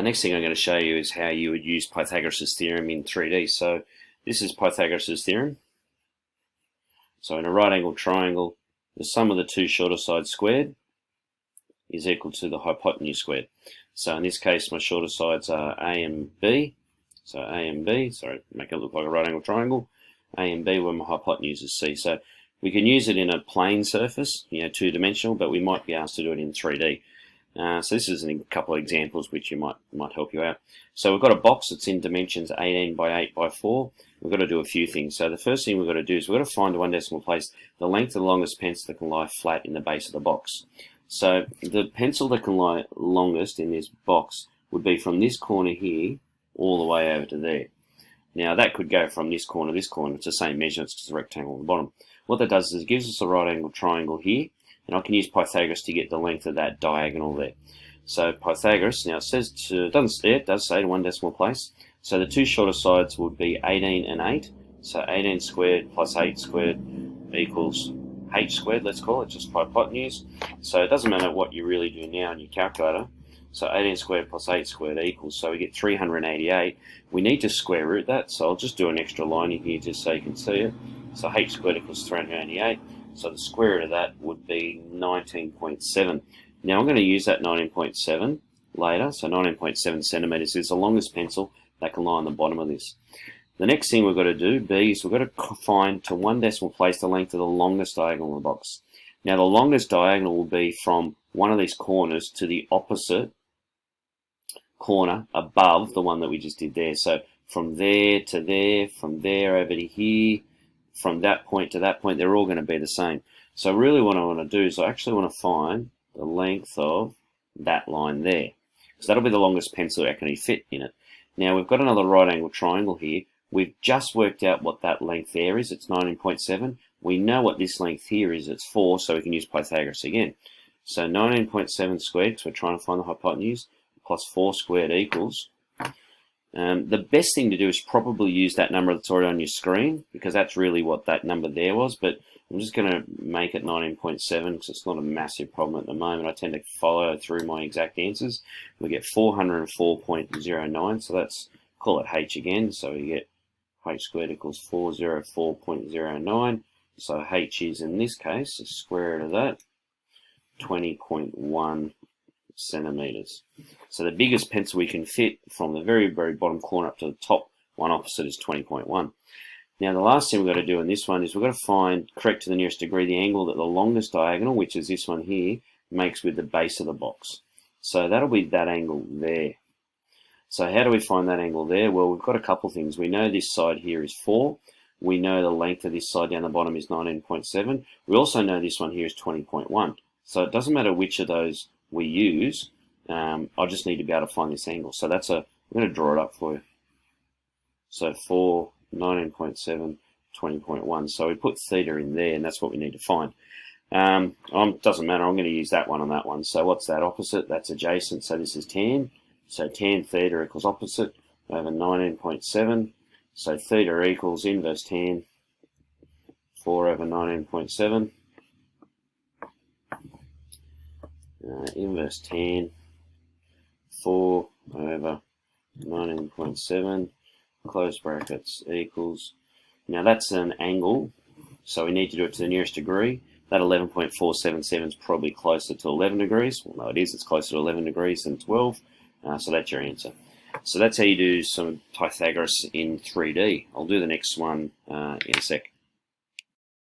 Next thing I'm going to show you is how you would use Pythagoras' theorem in 3D. So this is Pythagoras' theorem. So in a right angled triangle, the sum of the two shorter sides squared is equal to the hypotenuse squared. So in this case, my shorter sides are A and B. So A and B, sorry, make it look like a right angled triangle. A and B, where my hypotenuse is C. So we can use it in a plane surface, two-dimensional, but we might be asked to do it in 3D. So this is a couple of examples which might help you out. So we've got a box that's in dimensions 18 by 8 by 4. We've got to do a few things. So the first thing we've got to do is we've got to find to one decimal place the length of the longest pencil that can lie flat in the base of the box. So the pencil that can lie longest in this box would be from this corner here all the way over to there. Now that could go from this corner to this corner. It's the same measure, it's just a rectangle on the bottom. What that does is it gives us a right angle triangle here, and I can use Pythagoras to get the length of that diagonal there. So Pythagoras, now it says it does say to one decimal place. So the two shorter sides would be 18 and 8. So 18 squared plus 8 squared equals h squared, let's call it, just hypotenuse. So it doesn't matter what you really do now in your calculator. So 18 squared plus 8 squared equals, so we get 388. We need to square root that, so I'll just do an extra line in here just so you can see it. So h squared equals 388. So the square root of that would be 19.7. Now I'm going to use that 19.7 later. So 19.7 centimeters is the longest pencil that can lie on the bottom of this. The next thing we've got to do, B, is we've got to find to one decimal place the length of the longest diagonal in the box. Now the longest diagonal will be from one of these corners to the opposite corner above the one that we just did there. So from there to there, from there over to here, from that point to that point, they're all going to be the same. So really what I want to do is I actually want to find the length of that line there, because that'll be the longest pencil that can fit in it. Now we've got another right angle triangle here. We've just worked out what that length there is. It's 19.7. We know what this length here is. It's 4, so we can use Pythagoras again. So 19.7 squared, because we're trying to find the hypotenuse, plus 4 squared equals. The best thing to do is probably use that number that's already on your screen, because that's really what that number there was. But I'm just going to make it 19.7 because it's not a massive problem at the moment. I tend to follow through my exact answers. We get 404.09, so let's call it h again. So we get h squared equals 404.09. So h is, in this case, the square root of that, 20.1 centimeters. So the biggest pencil we can fit from the very, very bottom corner up to the top one opposite is 20.1. Now the last thing we've got to do in this one is we've got to find, correct to the nearest degree, the angle that the longest diagonal, which is this one here, makes with the base of the box. So that'll be that angle there. So how do we find that angle there? Well, we've got a couple things. We know this side here is 4. We know the length of this side down the bottom is 19.7. We also know this one here is 20.1. So it doesn't matter which of those we use. I just need to be able to find this angle. So I'm going to draw it up for you. So 4, 19.7, 20.1. So we put theta in there, and that's what we need to find. Doesn't matter. I'm going to use that one on that one. So what's that opposite? That's adjacent. So this is tan. So tan theta equals opposite over 19.7. So theta equals inverse tan 4 over 19.7. Inverse tan 4 over 19.7, close brackets, equals. Now that's an angle, so we need to do it to the nearest degree. That 11.477 is probably closer to 11 degrees. Well, no, it is. It's closer to 11 degrees than 12. So that's your answer. So that's how you do some Pythagoras in 3D. I'll do the next one in a sec.